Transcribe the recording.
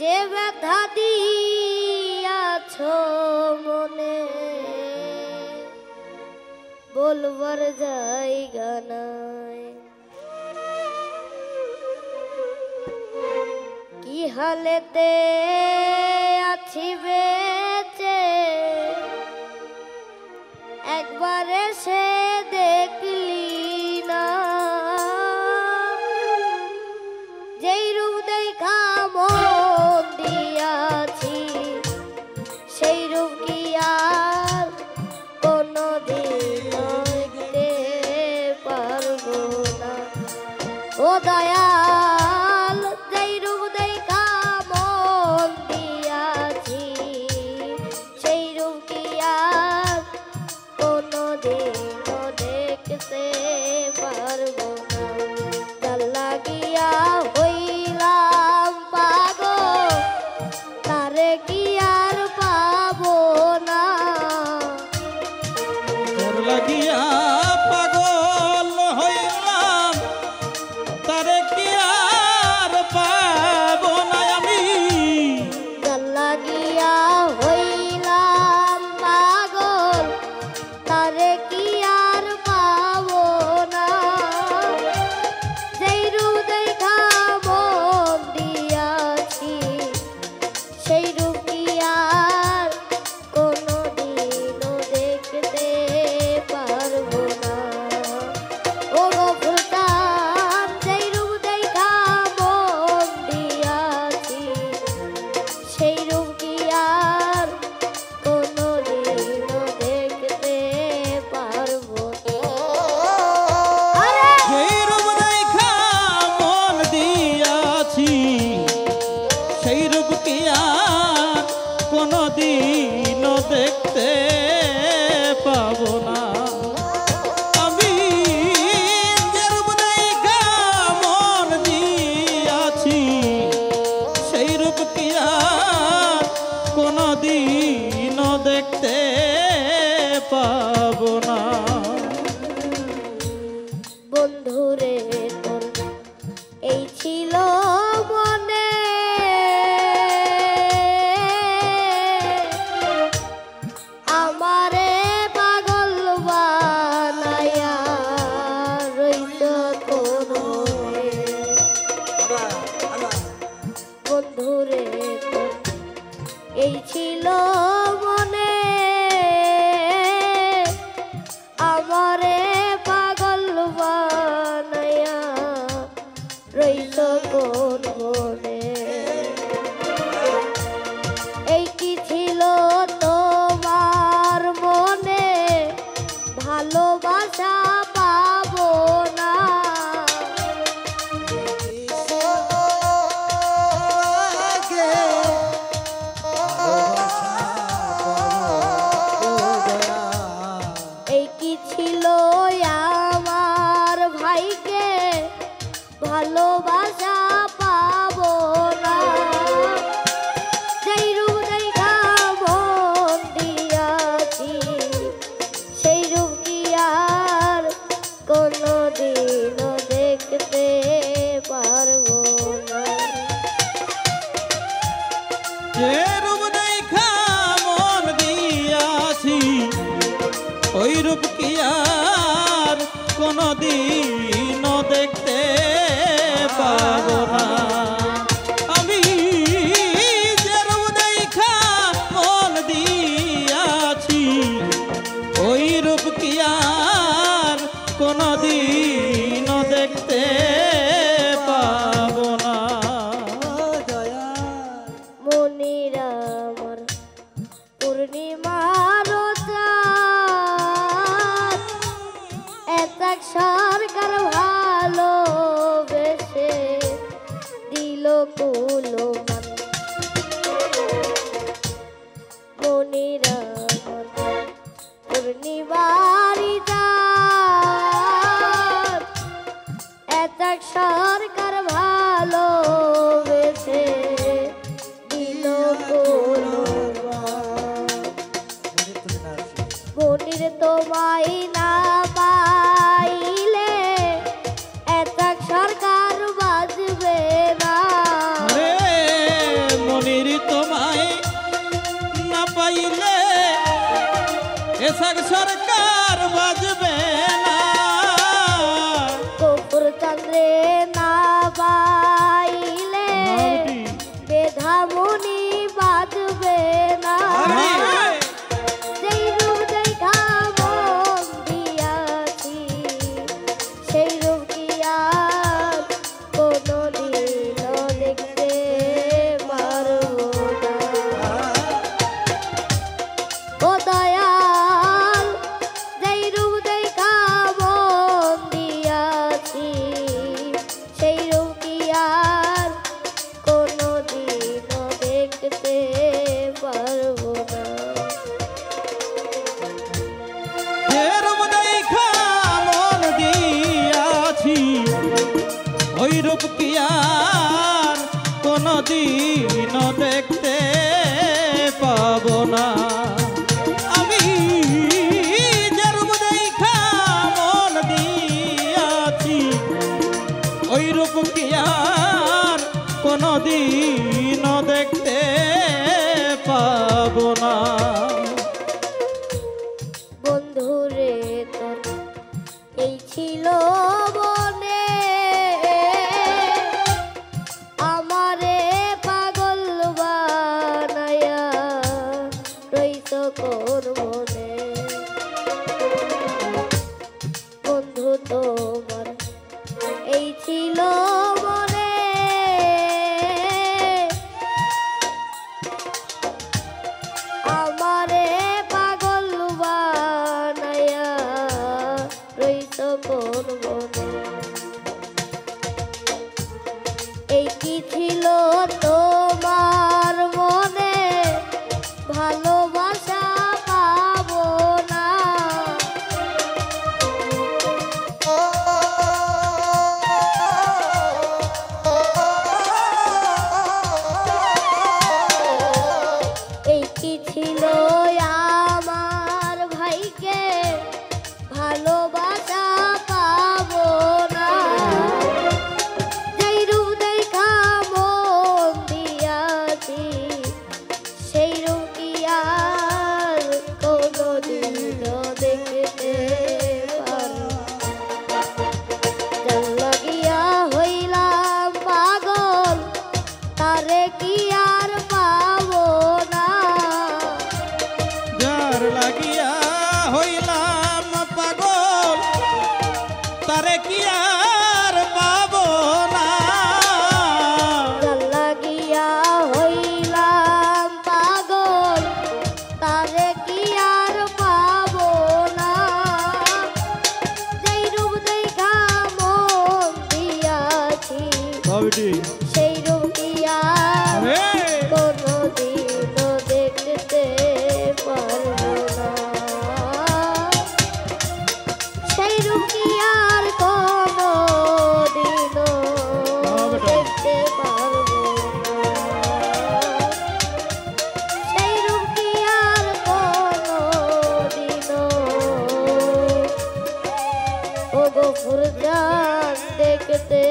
যে ব্যথা দিয়াছো মনে বলবার জায়গা নাই, কি হালেতে আছি বেঁচে একবার এসে দেখলি না, যেই রূপ দেখা মন দিয়াছি সেই রূপ কি আর কোনদিন দেখতে পারবো না। ও দয়াল, যেই রূপ দেখা মন দিয়াছি সেই রূপ কি আর কোনদিন দেখতে পারবো না। তার লাগিয়া হইলাম পাগল, তারে কি আর পাবো না। তোর লাগিয়া পাগল হইলাম, তারে কি আর পাবো না আমি। তার লাগিয়া হইলাম পাগল, তারে কি আর পাবো না। যেই রূপ দেখা মন দিয়াছি সেই রূপ কি আর কোনদিনও দেখতে পারবো না। ও গো ফুলটান, যেই রূপ দেখা মন দিয়াছি সেই রূপ কি আর কোনদিনও দেখতে পারবো না। আরে সেই রূপ দেখা মন দিয়াছি সেই রূপ কি আর কোনদিনও দেখতে পাবো না আমি। যে রূপ দেখা মন দিয়াছি সেই রূপ কি আর কোনদিনও দেখতে পাবো না। বন্ধুরে তোর এই ছিল মনে, আমারে পাগল বানায়া রইছ কোন মনে। বন্ধুরে তোর এই ছিল মনে, আমারে পাগল বানায়া রইছ কোন মনে। এই কি ছিল তোমার মনে, ভালোবাসা পাবো না। এই কি ছিল আমার ভাইকে, ভালোবাসা পাবো না। যেই রূপ দেখা মন দিয়াছি সেই রূপ কি আর কোনদিনও দেখতে পারবো না। যে রূপ দেখা মন দিয়াছি ওই রূপ কি আর কোনদিনও দেখতে পাবো না আমি। যে রূপ দেখা মন দিয়াছি ওই রূপ কি আর কোনদিনও দেখতে পাবো না। মনির আমার পূর্ণিমার চাঁদ, এত সরকার ভালোবেসে দিল কুলমান। মনির আমার পূর্ণিমার চাঁদ, এত সরকার ভালোবেসে দিল কুলমান। মনির তোমায় না পাইলে এত সরকার বাজবে না। পোশাক সরকার বাজবে না, কপুর চন্দ্রে না বাইলে বেধামুনি বাজবে না। যেই রূপ দেখা মন দিয়াছি সেই রূপ কি আর কোনদিনও দেখতে পারবো না। ও দয়াল যেই রূপ দেখা মন দিয়াছি সেই রূপ কি আর কোনদিনও দেখতে পারবো না। যে রূপ দেখা মন দিয়াছি ওই রূপ কি আর কোনদিনও দেখতে পাবো না। আমি যে রূপ দেখা মন দিয়াছি ওই রূপ কি আর কোনদিনও দেখতে পাবো না। বন্ধুরে তোর এই ছিল মনে আমারে পাগল বানায়া রইত কোন মনে। বন্ধু তোমার এই ছিল মনে আমারে পাগল বানায়া রইত কোন মনে। এই কি ছিল তোমার মনে ভালোবাসা পাবো না। এই কি ছিল আমার ভাইকে ভালোবাসা পাবো না। যেই রূপ দেখা মন দিয়াছি সেই রূপ কি আর কোনদিনও দেখতে পারবো। যার লাগিয়া হইলাম পাগল তারে কি আর পাবো না। যার লাগিয়া হইলাম পাগল তারে কি আর পাবো না। যার লাগিয়া হইলাম পাগল তারে কি আর পাবো না। যেই রূপ দেখা মন দিয়াছি সেই রূপ কি আর কোনদিনও দেখতে পারবো না। সেই রূপ কি আর কোনদিনও দেখতে পারবো না। সেই রূপ কি আর কোনদিনও ও গফুর জান দেখতে